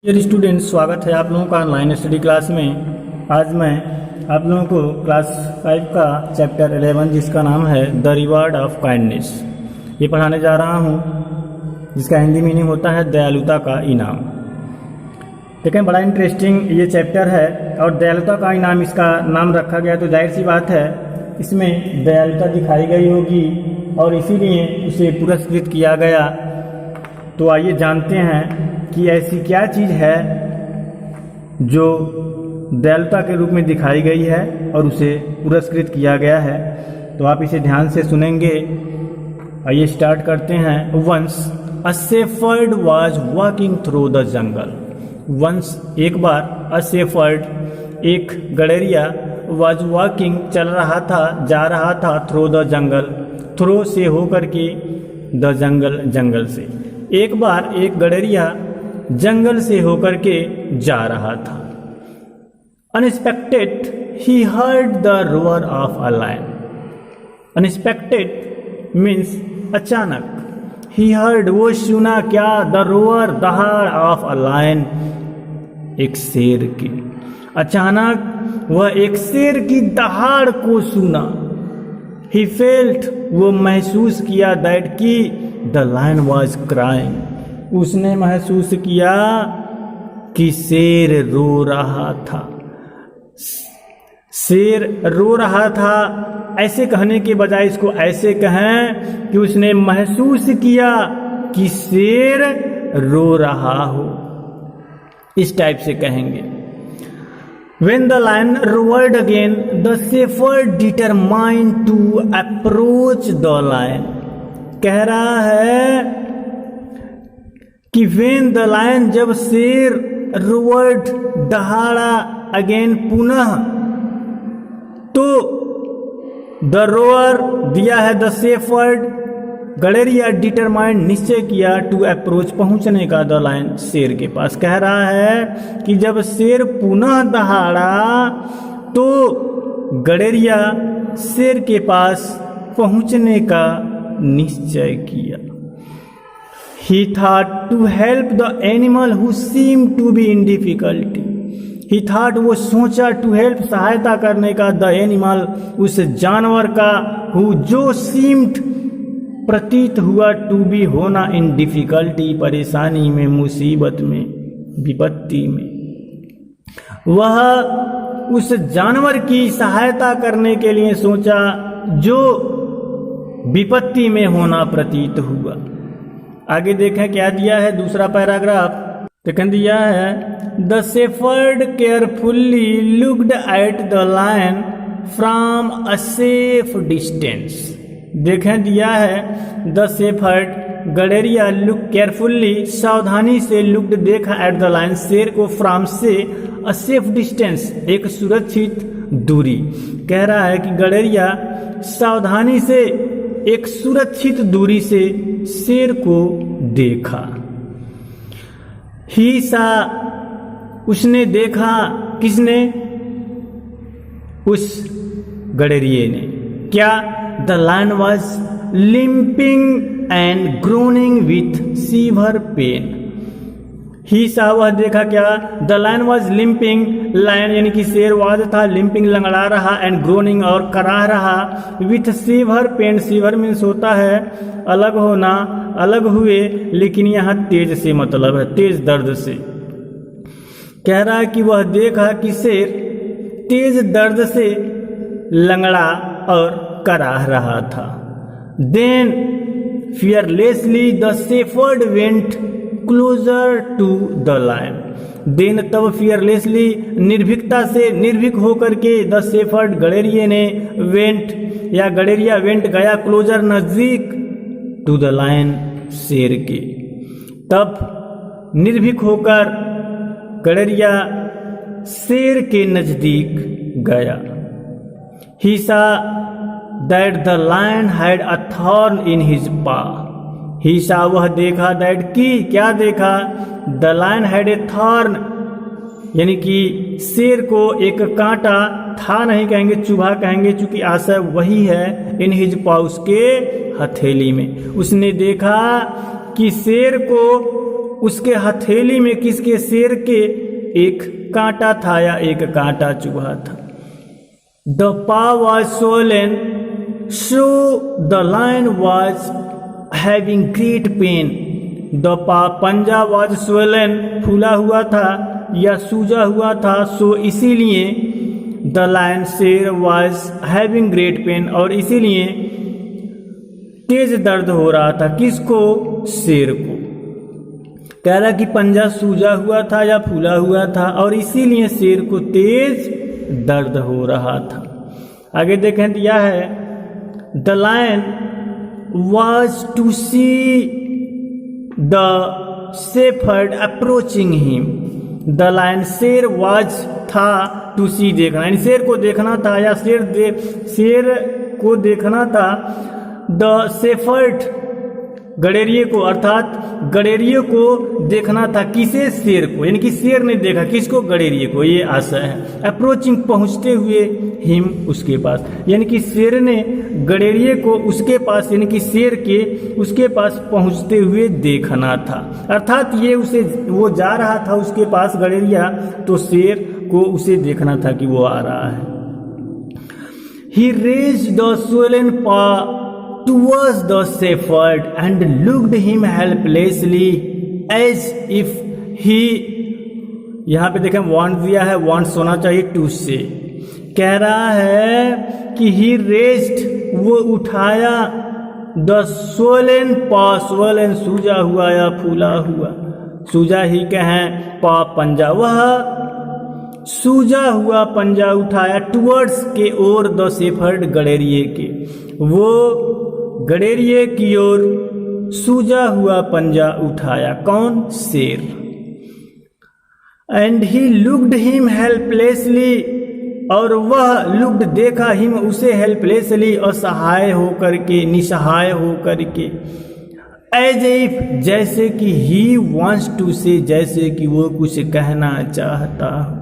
Dear students, स्वागत है आप लोगों का ऑनलाइन स्टडी क्लास में। आज मैं आप लोगों को क्लास 5 का चैप्टर 11 जिसका नाम है द रिवार्ड ऑफ काइंडनेस ये पढ़ाने जा रहा हूँ, जिसका हिंदी मीनिंग होता है दयालुता का इनाम। देखें, बड़ा इंटरेस्टिंग ये चैप्टर है और दयालुता का इनाम इसका नाम रखा गया, तो जाहिर सी बात है इसमें दयालुता दिखाई गई होगी और इसीलिए उसे पुरस्कृत किया गया। तो आइए जानते हैं कि ऐसी क्या चीज़ है जो दयालुता के रूप में दिखाई गई है और उसे पुरस्कृत किया गया है। तो आप इसे ध्यान से सुनेंगे। आइए स्टार्ट करते हैं। Once a shepherd was walking through the jungle. Once एक बार, अ शेफर्ड एक गड़ेरिया, वाज वॉकिंग चल रहा था, जा रहा था, थ्रू द जंगल, थ्रू से होकर के, द जंगल जंगल से। एक बार एक गड़ेरिया जंगल से होकर के जा रहा था। Unexpected he heard the roar of a lion. Unexpected means अचानक, ही हर्ड वो सुना क्या, द रोअर दहाड़ ऑफ अ लायन एक शेर की। अचानक वह एक शेर की दहाड़ को सुना। ही फेल्ट वो महसूस किया, दैट की द लायन वॉज क्राइंग उसने महसूस किया कि शेर रो रहा था। शेर रो रहा था ऐसे कहने के बजाय इसको ऐसे कहें कि उसने महसूस किया कि शेर रो रहा हो, इस टाइप से कहेंगे। When the lion roared again, the shepherd determined to approach the lion। कह रहा है कि when the lion जब शेर roared दहाड़ा अगेन पुनः, तो the roar दिया है द shepherd, गड़ेरिया डिटरमाइंड निश्चय किया, टू अप्रोच पहुंचने का, द लायन शेर के पास। कह रहा है कि जब शेर पुनः दहाड़ा तो गड़ेरिया शेर के पास पहुंचने का निश्चय किया। He thought to help the animal who seemed to be in difficulty। He thought वो सोचा, to help सहायता करने का, the animal उस जानवर का, who जो seemed प्रतीत हुआ, टू बी होना, इन डिफिकल्टी परेशानी में, मुसीबत में, विपत्ति में। वह उस जानवर की सहायता करने के लिए सोचा जो विपत्ति में होना प्रतीत हुआ। आगे देखें क्या दिया है दूसरा पैराग्राफ। देखें दिया है the shepherd carefully looked at the lion from a safe distance. देखें दिया है द शेफर्ड गड़ेरिया लुक केयरफुल्ली सावधानी से, लुक्ड देखा, एट द लायन शेर को, फ्रॉम से, अ सेफ डिस्टेंस एक सुरक्षित दूरी। कह रहा है कि गड़ेरिया सावधानी से एक सुरक्षित दूरी से शेर को देखा। ही सा उसने देखा, किसने? उस गड़ेरिये ने। क्या? The lion was limping and groaning with severe pain. He saw वह देखा क्या? The lion was limping, lion यानी कि शेर वाज था, लिम्पिंग लंगड़ा रहा, एंड ग्रोनिंग और कराह रहा, with severe pain. Severe means होता है अलग होना, अलग हुए, लेकिन यहाँ तेज से मतलब है, तेज दर्द से। कह रहा है कि वह देखा कि शेर तेज दर्द से लंगड़ा और कराह रहा था। Then fearlessly the shepherd went closer to the lion. Then तब फियरलेसली निर्भीकता से, निर्भीक होकर के, द शेफर्ड गड़ेरिये ने, वेंट या गड़ेरिया वेंट गया, क्लोजर नजदीक, टू द लायन शेर के। तब निर्भीक होकर गड़ेरिया शेर के नजदीक गया। He saw that the lion had a thorn in his paw. He saw वह देखा, दैट की क्या देखा? The lion had a thorn यानी कि शेर को एक कांटा था, नहीं कहेंगे, चुभा कहेंगे, चूंकि आशय वही है, इन हिज पा उसके हथेली में। उसने देखा कि शेर को उसके हथेली में किसके, शेर के एक कांटा था या एक कांटा चुभा था। The paw was swollen, so the lion was having great pain. The paw, पंजा was swollen, फूला हुआ था या सूजा हुआ था, सो इसीलिए द लायन, शेर, was having great pain, और इसीलिए तेज दर्द हो रहा था। किसको, शेर को। कह रहा कि पंजा सूजा हुआ था या फूला हुआ था और इसीलिए शेर को तेज दर्द हो रहा था। आगे देखें दिया है, the lion was to see the shepherd approaching him. The lion, शेर, वॉज था, टू सी देखना, यानी शेर को देखना था या शेर को देखना था। द शेफर्ड, गडेरिये को, अर्थात गडेरिये को देखना था। किसे, शेर को, यानी कि शेर ने देखा किसको, गडेरिये को, ये आशा है। अप्रोचिंग, पहुंचते हुए, हिम, उसके पास, यानी कि शेर ने गडेरिये को उसके पास, यानी कि शेर के उसके पास पहुंचते हुए देखना था। अर्थात ये वो जा रहा था उसके पास, गडेरिया, तो शेर को उसे देखना था कि वो आ रहा है। He raised the swollen paw towards the shepherd and looked him helplessly as if he, यहां पे देखें want दिया है, wants होना चाहिए to से। कह रहा है कि he raised, वो उठाया, the swollen paw, swollen सूजा हुआ या फूला हुआ, सूजा ही कहें, paw पंजा, वह सूजा हुआ पंजा उठाया, टुवर्ड्स के ओर, द शेफर्ड, गडेरिये के, वो गडेरिये की ओर सूजा हुआ पंजा उठाया। कौन, शेर। And he looked him helplessly, और वह लुक्ड देखा, हिम उसे, हेल्पलेसली, असहाय होकर के, निसहाय होकर के, एज इफ, जैसे कि, ही वांट्स टू से, जैसे कि वो कुछ कहना चाहता हो,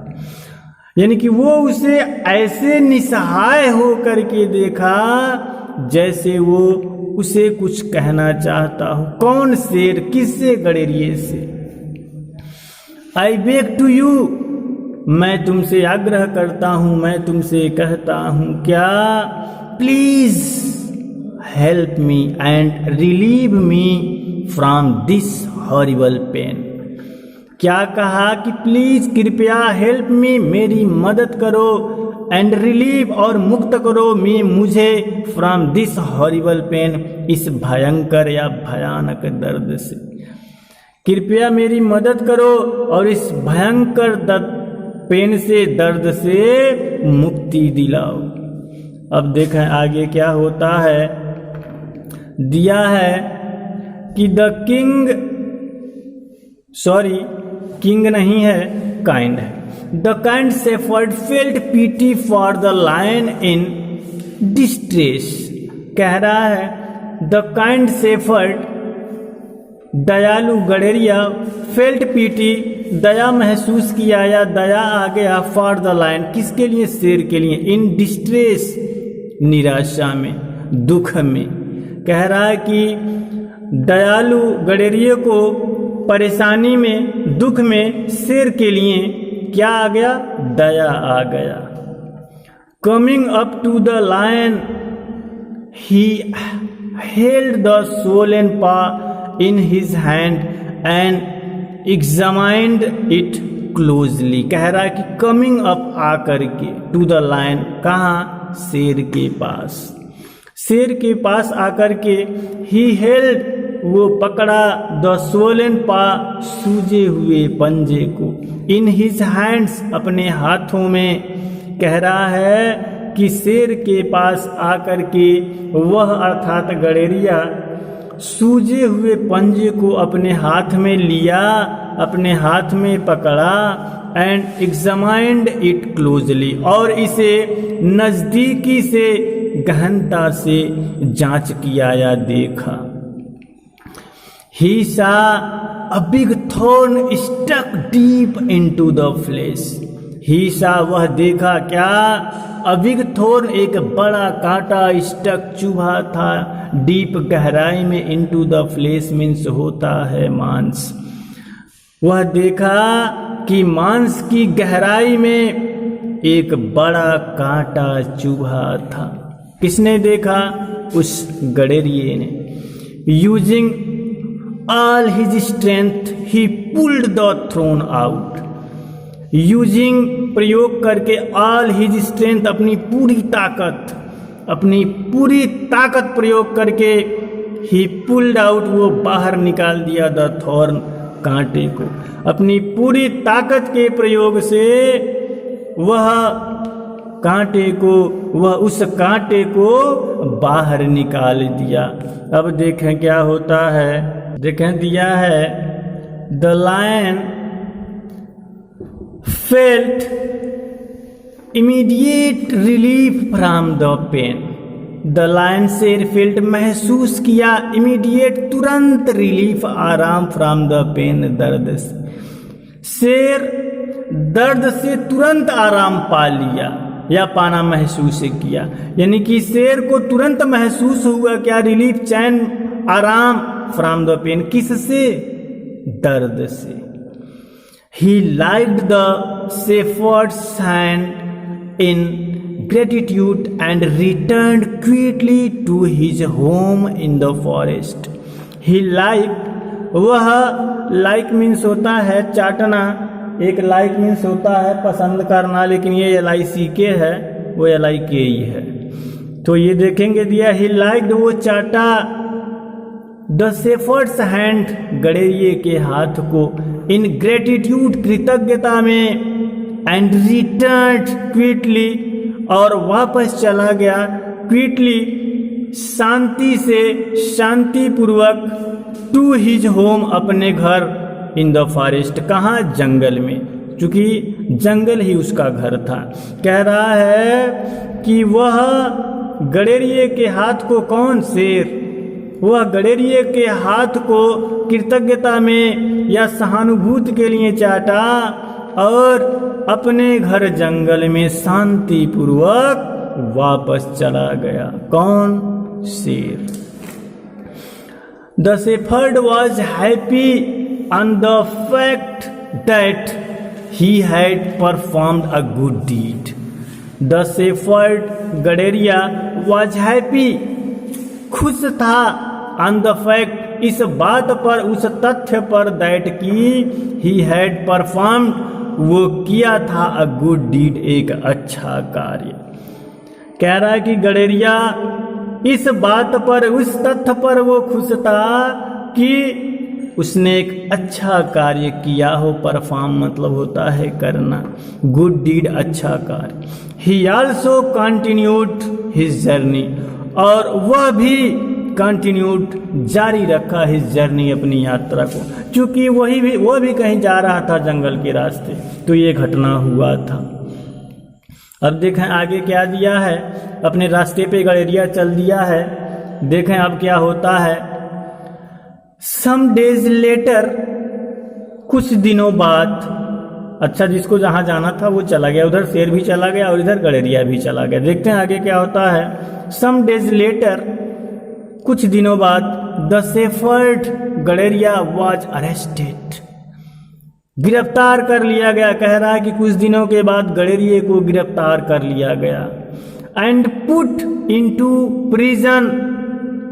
यानी कि वो उसे ऐसे निसहाय होकर के देखा जैसे वो उसे कुछ कहना चाहता हो। कौन, शेर, किससे, गडेरिये से। आई बेग टू यू, मैं तुमसे आग्रह करता हूं, मैं तुमसे कहता हूं, क्या, please help me and relieve me from this horrible pain. क्या कहा कि प्लीज, कृपया, हेल्प मी, मेरी मदद करो, एंड रिलीव, और मुक्त करो, मी, मुझे, फ्रॉम दिस हॉरिबल पेन, इस भयंकर या भयानक दर्द से। कृपया मेरी मदद करो और इस भयंकर पेन से, दर्द से मुक्ति दिलाओ। अब देखें आगे क्या होता है। दिया है कि द किंग, सॉरी किंग नहीं है, काइंड है। The kind shepherd felt pity for the lion in distress. कह रहा है द काइंड शेफर्ड, दयालु गडेरिया, फेल्ट पीटी, दया महसूस किया या दया आ गया, फॉर द लायन, किसके लिए, शेर के लिए, इन डिस्ट्रेस, निराशा में, दुख में। कह रहा है कि दयालु गडेरिये को परेशानी में, दुख में, शेर के लिए क्या आ गया, दया आ गया। Coming up to the lion he held the swollen paw in his hand and examined it closely. कह रहा है कि कमिंग अप आकर के, टू द लायन, कहाँ, शेर के पास, शेर के पास आकर के, ही हेल्ड, वो पकड़ा, द स्वोलन पा, सूजे हुए पंजे को, इन हिज हैंड्स, अपने हाथों में। कह रहा है कि शेर के पास आकर के वह अर्थात गडेरिया सूजे हुए पंजे को अपने हाथ में लिया, अपने हाथ में पकड़ा, एंड एग्जामाइंड इट क्लोजली, और इसे नजदीकी से, गहनता से जांच किया या देखा। He saw a big thorn stuck deep into the flesh. He saw, वह देखा क्या, a big thorn, एक बड़ा कांटा, stuck, चुभा था, डीप, गहराई में, into the flesh मीन्स होता है मांस, वह देखा कि मांस की गहराई में एक बड़ा कांटा चुभा था। किसने देखा? उस गडेरिये ने। Using all his strength he pulled the thrown out. Using प्रयोग करके, ऑल हिज स्ट्रेंथ अपनी पूरी ताकत प्रयोग करके, ही पुल्ड आउट वो बाहर निकाल दिया द थॉर्न कांटे को। अपनी पूरी ताकत के प्रयोग से वह उस कांटे को बाहर निकाल दिया। अब देखें क्या होता है। देखें दिया है, the lion felt immediate relief from the pain. The lion शेर फेल्ट महसूस किया, इमीडिएट तुरंत, रिलीफ आराम, फ्रॉम द पेन दर्द से। शेर दर्द से तुरंत आराम पा लिया या पाना महसूस किया, यानी कि शेर को तुरंत महसूस हुआ क्या? रिलीफ, चैन, आराम, फ्रॉम द पेन, किससे? दर्द से। He liked the shepherd's hand in gratitude and returned quickly to his home in the forest. He liked, वह like means होता है चाटना, एक like means होता है पसंद करना, लेकिन ये LICK है, वो LIK ही है। तो ये देखेंगे दिया, he liked, वो चाटा, the shepherd's hand, गडेरिये के हाथ को, in gratitude, कृतज्ञता में, and returned quickly, और वापस चला गया, क्विकली, शांति से, शांति पूर्वक, टू हिज होम, अपने घर, इन द फॉरेस्ट, कहाँ? जंगल में, क्योंकि जंगल ही उसका घर था। कह रहा है कि वह गडेरिये के हाथ को, कौन? शेर, वह गडेरिये के हाथ को कृतज्ञता में या सहानुभूति के लिए चाटा और अपने घर जंगल में शांति पूर्वक वापस चला गया। कौन? शेर। The shepherd was happy on the fact that he had performed a good deed. The shepherd, गडेरिया, वॉज हैप्पी, खुश था, ऑन द फैक्ट, इस बात पर, उस तथ्य पर, दैट की ही हैड परफॉर्म्ड, वो किया था, अ गुड डीड, एक अच्छा कार्य। कह रहा है कि गडेरिया इस बात पर, उस तथ्य पर वो खुश था कि उसने एक अच्छा कार्य किया हो। परफॉर्म मतलब होता है करना, गुड डीड, अच्छा कार्य। He also continued his journey, और वह भी कंटिन्यूड, जारी रखा, हिज जर्नी, अपनी यात्रा को, क्योंकि वह भी कहीं जा रहा था जंगल के रास्ते, तो ये घटना हुआ था। अब देखें आगे क्या दिया है। अपने रास्ते पे गडेरिया चल दिया है। देखें अब क्या होता है। सम डेज लेटर, कुछ दिनों बाद, अच्छा जिसको जहां जाना था वो चला गया, उधर शेर भी चला गया और इधर गडेरिया भी चला गया। देखते हैं आगे क्या होता है। सम डेज लेटर, कुछ दिनों बाद, द शेफर्ड, गडेरिया, वॉज अरेस्टेड, गिरफ्तार कर लिया गया। कह रहा है कि कुछ दिनों के बाद गडेरिये को गिरफ्तार कर लिया गया। एंड पुट इनटू प्रिजन,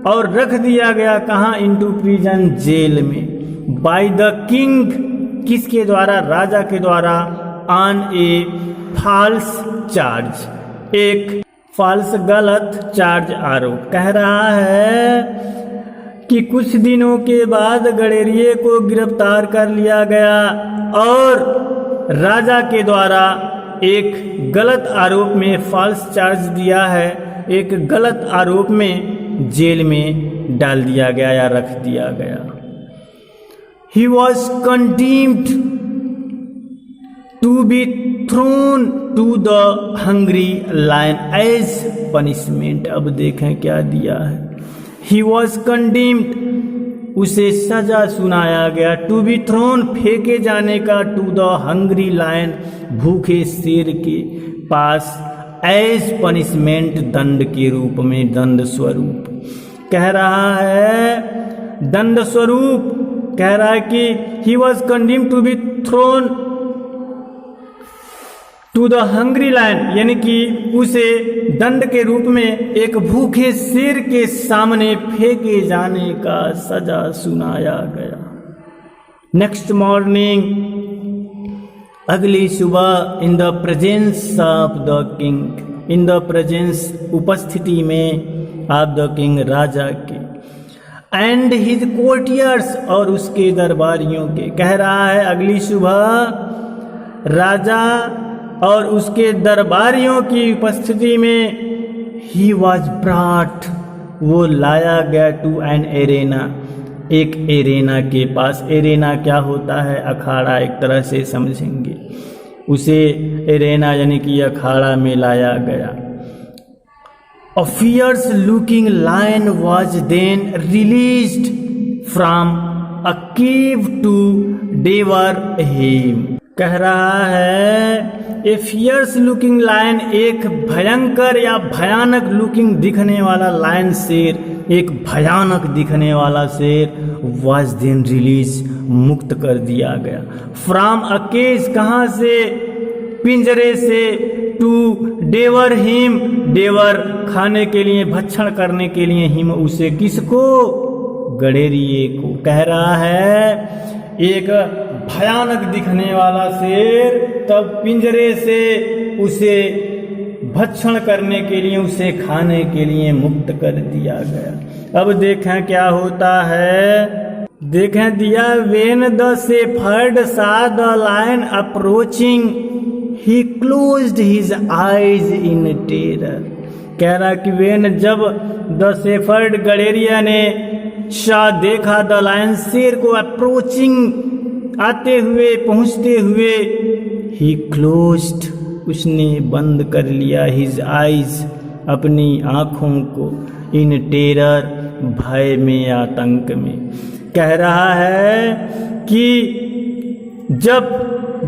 और रख दिया गया, कहाँ? इनटू प्रिजन, जेल में। बाय द किंग, किसके द्वारा? राजा के द्वारा। ऑन ए फॉल्स चार्ज, एक फॉल्स, गलत, चार्ज, आरोप। कह रहा है कि कुछ दिनों के बाद गडेरिये को गिरफ्तार कर लिया गया और राजा के द्वारा एक गलत आरोप में, फॉल्स चार्ज दिया है, एक गलत आरोप में जेल में डाल दिया गया या रख दिया गया। He was condemned to be thrown to the hungry lion as punishment. अब देखें क्या दिया है। ही वॉज कंडीम्ड, उसे सजा सुनाया गया, टू बी थ्रोन, फेंके जाने का, टू द हंग्री लायन, भूखे शेर के पास, एज पनिशमेंट, दंड के रूप में, दंड स्वरूप। कह रहा है दंड स्वरूप, कह रहा है कि he was condemn to be thrown to the hungry lion, यानी कि उसे दंड के रूप में एक भूखे शेर के सामने फेंके जाने का सजा सुनाया गया। नेक्स्ट मॉर्निंग, अगली सुबह, in the presence of the king, in the presence उपस्थिति में ऑफ द किंग राजा के, एंड हिज कोर्टियर्स और उसके दरबारियों के, कह रहा है अगली सुबह राजा और उसके दरबारियों की उपस्थिति में ही वॉज ब्रॉट, वो लाया गया टू एन एरेना, एक एरेना के पास। एरेना क्या होता है? अखाड़ा, एक तरह से समझेंगे उसे। एरेना यानी कि अखाड़ा में लाया गया। A fierce looking lion was then released from a cave to devour him, कह रहा है ए फियर्स लुकिंग लायन, एक भयंकर या भयानक लुकिंग दिखने वाला लायन, शेर, एक भयानक दिखने वाला शेर, वाज देन रिलीज, मुक्त कर दिया गया। फ्रॉम अ केज, कहाँ से? पिंजरे से। टू डेवर हिम, डेवर खाने के लिए, भक्षण करने के लिए, हिम उसे, किसको? गडेरिए को। कह रहा है एक भयानक दिखने वाला शेर, तब पिंजरे से उसे भक्षण करने के लिए, उसे खाने के लिए मुक्त कर दिया गया। अब देखें क्या होता है, देखें दिया। When the shepherd saw the lion approaching he closed his eyes in terror, कह रहा कि वेन, जब द शेफर्ड गडेरिया ने शाह देखा द लायन, शेर को, अप्रोचिंग, आते हुए, पहुंचते हुए, ही क्लोज्ड, उसने बंद कर लिया, हिज आईज, अपनी आंखों को, इन टेरर, भय में, आतंक में। कह रहा है कि जब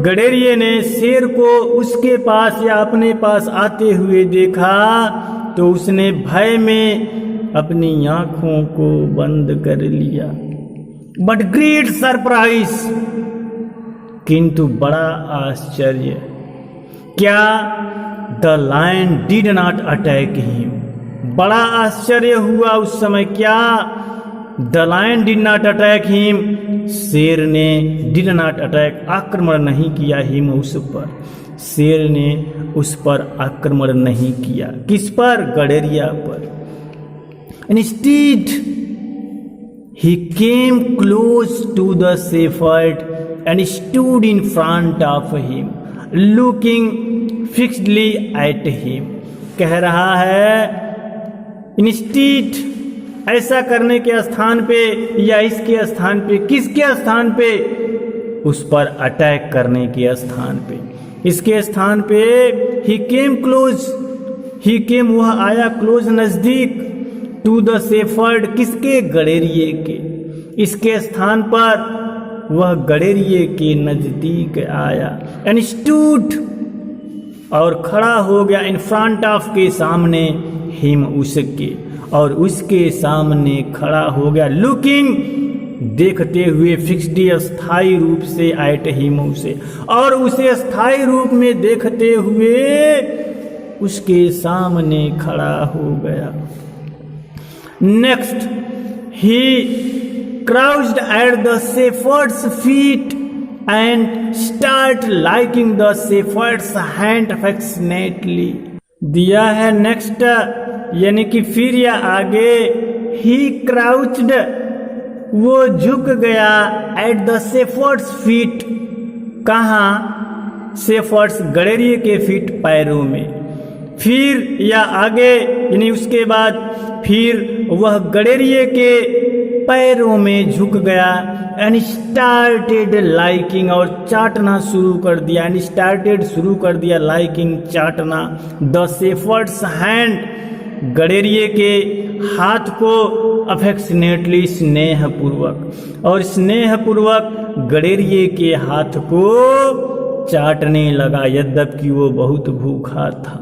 गडेरिये ने शेर को उसके पास या अपने पास आते हुए देखा तो उसने भय में अपनी आंखों को बंद कर लिया। बट ग्रेट सरप्राइज, किंतु बड़ा आश्चर्य, क्या? The lion did not attack him, बड़ा आश्चर्य हुआ उस समय। क्या? The lion did not attack him, शेर ने, डिड नॉट अटैक, आक्रमण नहीं किया, हिम, उस पर, शेर ने उस पर आक्रमण नहीं किया। किस पर? गडेरिया पर। Instead he came close to the shepherd and stood in front of him, looking fixedly at him, कह रहा है इंस्टीट, ऐसा करने के स्थान पे या इसके स्थान पे, किसके स्थान पे? उस पर अटैक करने के स्थान पे, इसके स्थान पे। he came close, he came, वह आया, क्लोज, नजदीक, टू द शेफर्ड, किसके? गडेरिये के, इसके स्थान पर वह गडेरिये के नजदीक आया। एंड स्टूड, और खड़ा हो गया, इन फ्रंट ऑफ, के सामने, हिम, उसके, और उसके सामने खड़ा हो गया, लुकिंग, देखते हुए, फिक्स्ड, स्थायी रूप से, एट हिम, उसे, और उसे स्थायी रूप में देखते हुए उसके सामने खड़ा हो गया। Next, he crouched at the shepherd's feet and started licking the shepherd's hand affectionately. दिया है next, यानी कि फिर या आगे, he crouched, वो झुक गया, at the shepherd's feet, कहाँ? शेफर्ड्स, गडेरिये के फीट, पैरों में। फिर या आगे, यानी उसके बाद, फिर वह गडेरिये के पैरों में झुक गया, एंड स्टार्टेड लाइकिंग, और चाटना शुरू कर दिया, एंड स्टार्टेड, शुरू कर दिया, लाइकिंग, चाटना, द शेफर्ड्स हैंड, गडेरिये के हाथ को, अफेक्शनेटली, स्नेहपूर्वक, और स्नेहपूर्वक गडेरिये के हाथ को चाटने लगा, यद्यपि वो बहुत भूखा था,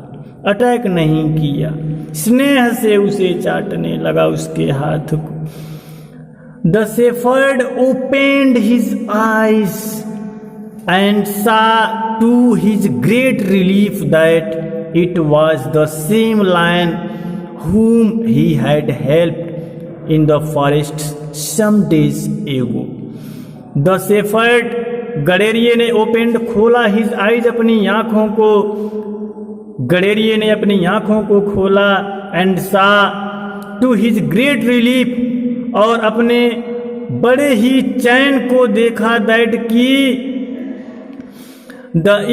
अटैक नहीं किया, स्नेह से उसे चाटने लगा उसके हाथ को। The shepherd opened his eyes and saw to his great relief that it was the same lion whom he had helped in the forest some days ago. The shepherd, गडेरिये ने ओपेंड खोला हिज आइज, अपनी आंखों को, गडेरिये ने अपनी आंखों को खोला, एंड सा टू हिज ग्रेट रिलीफ, और अपने बड़े ही चैन को देखा, दैट की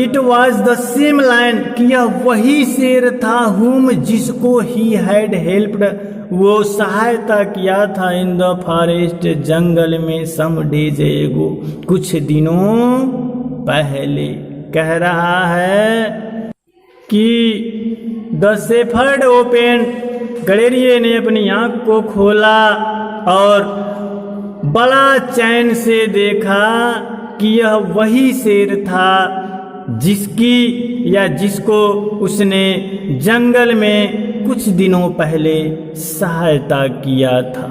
it was the same lion, कि यह वही शेर था, हुम जिसको ही हैड हेल्प्ड, वो सहायता किया था, इन द फॉरेस्ट जंगल में, सम डेज एगो, कुछ दिनों पहले। कह रहा है कि द शेफर्ड ओपन, गडेरिये ने अपनी आंख को खोला और बड़ा चैन से देखा कि यह वही शेर था जिसकी या जिसको उसने जंगल में कुछ दिनों पहले सहायता किया था।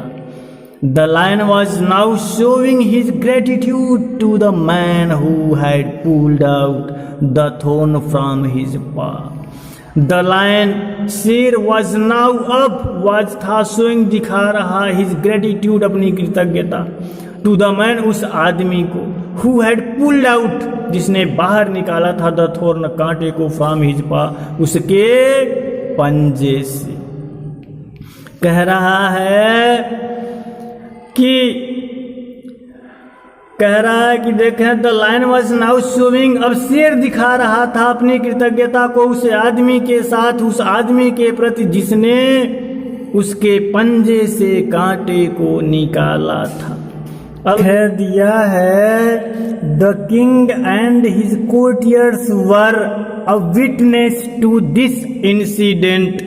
The lion was now showing his gratitude to the man who had pulled out the thorn from his paw. The lion, शेर, वॉज नाउ अप, वॉज था, शोइंग, दिखा रहा, हिज ग्रेटिट्यूड, अपनी कृतज्ञता, टू द मैन, उस आदमी को, who had pulled out, जिसने बाहर निकाला था, द थॉर्न, कांटे को, फ्रॉम हिज पॉ, उसके पंजे से। कह रहा है कि देखें, the lion was now showing, अब शेर दिखा रहा था अपनी कृतज्ञता को उस आदमी के साथ, उस आदमी के प्रति जिसने उसके पंजे से कांटे को निकाला था। अब कह दिया है, the king and his courtiers were a witness to this incident.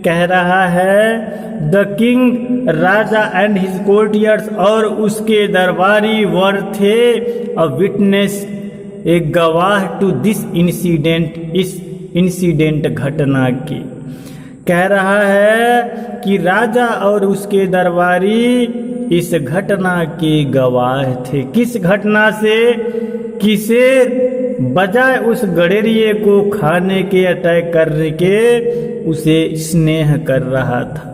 कह रहा है, द किंग, राजा, एंड हिज कोर्टियर्स, और उसके दरबारी वर थे, अ विटनेस, एक गवाह, टू दिस इंसिडेंट, इस इंसिडेंट, घटना के। कह रहा है कि राजा और उसके दरबारी इस घटना के गवाह थे। किस घटना से? कि शेर बजाय उस गडेरिये को खाने के, अटैक करने के, उसे स्नेह कर रहा था।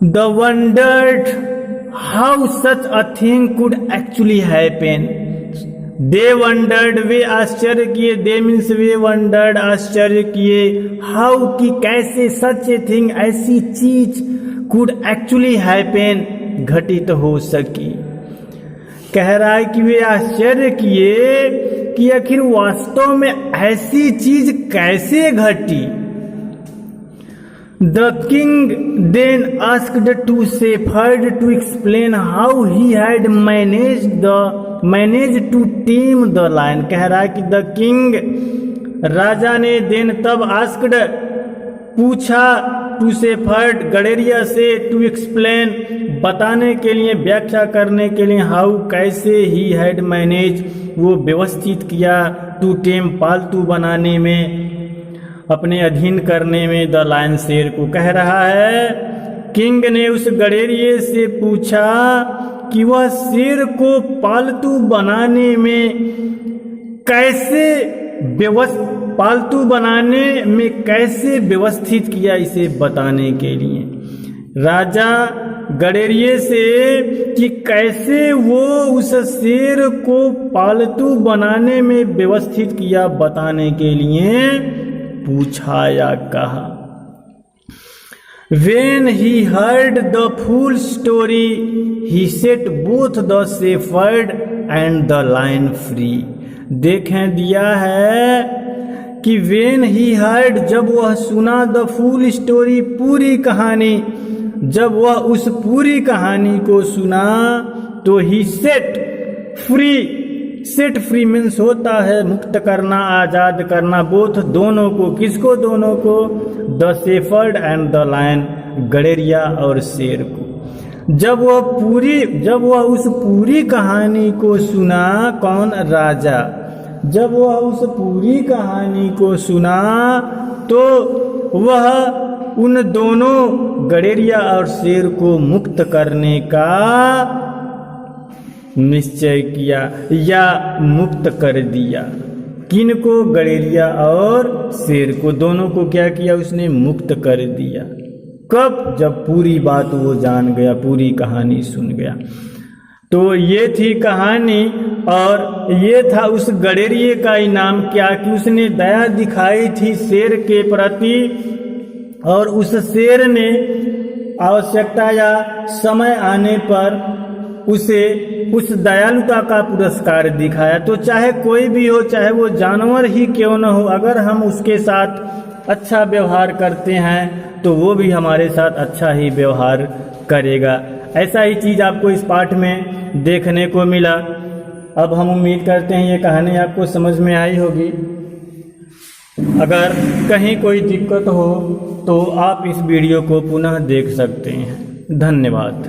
The wondered how such a thing could actually happen. They wondered, वे आश्चर्य किए, they means वे wondered, आश्चर्य किए, how, कि कैसे, such a thing, ऐसी चीज, could actually happen, घटित हो सकी। कह रहा है कि वे आश्चर्य किए कि आखिर वास्तव में ऐसी चीज कैसे घटी। The king then asked to shepherd to explain how he had managed to tame the lion. कह रहा है कि the king, राजा ने then तब asked, पूछा, to shepherd, गडेरिया से, to explain, बताने के लिए, व्याख्या करने के लिए, how, कैसे, he had managed, वो व्यवस्थित किया, to tame, पालतू बनाने में, अपने अधीन करने में, द लायन, शेर को। कह रहा है, किंग ने उस गडेरिये से पूछा कि वह शेर को पालतू बनाने में कैसे व्यवस्थित किया, इसे बताने के लिए। राजा गडेरिये से कि कैसे वो उस शेर को पालतू बनाने में व्यवस्थित किया, बताने के लिए पूछा या कहा। When he heard the full story, he set both the shepherd and the lion free. देखें दिया है कि when he heard, जब वह सुना, the full story, पूरी कहानी, जब वह उस पूरी कहानी को सुना, तो he set free, set free means होता है मुक्त करना, आजाद करना, बोथ, दोनों को। किसको? दोनों को, the shepherd and the lion, गडेरिया और शेर को। जब वह उस पूरी कहानी को सुना, कौन? राजा। जब वह उस पूरी कहानी को सुना तो वह उन दोनों गडेरिया और शेर को मुक्त करने का निश्चय किया या मुक्त कर दिया। किनको? गडेरिया और शेर को, दोनों को क्या किया उसने? मुक्त कर दिया। कब? जब पूरी बात वो जान गया, पूरी कहानी सुन गया। तो ये थी कहानी, और ये था उस गडेरिये का इनाम, क्या कि उसने दया दिखाई थी शेर के प्रति, और उस शेर ने आवश्यकता या समय आने पर उसे उस दयालुता का पुरस्कार दिखाया। तो चाहे कोई भी हो, चाहे वो जानवर ही क्यों न हो, अगर हम उसके साथ अच्छा व्यवहार करते हैं तो वो भी हमारे साथ अच्छा ही व्यवहार करेगा। ऐसा ही चीज़ आपको इस पाठ में देखने को मिला। अब हम उम्मीद करते हैं ये कहानी आपको समझ में आई होगी। अगर कहीं कोई दिक्कत हो तो आप इस वीडियो को पुनः देख सकते हैं। धन्यवाद।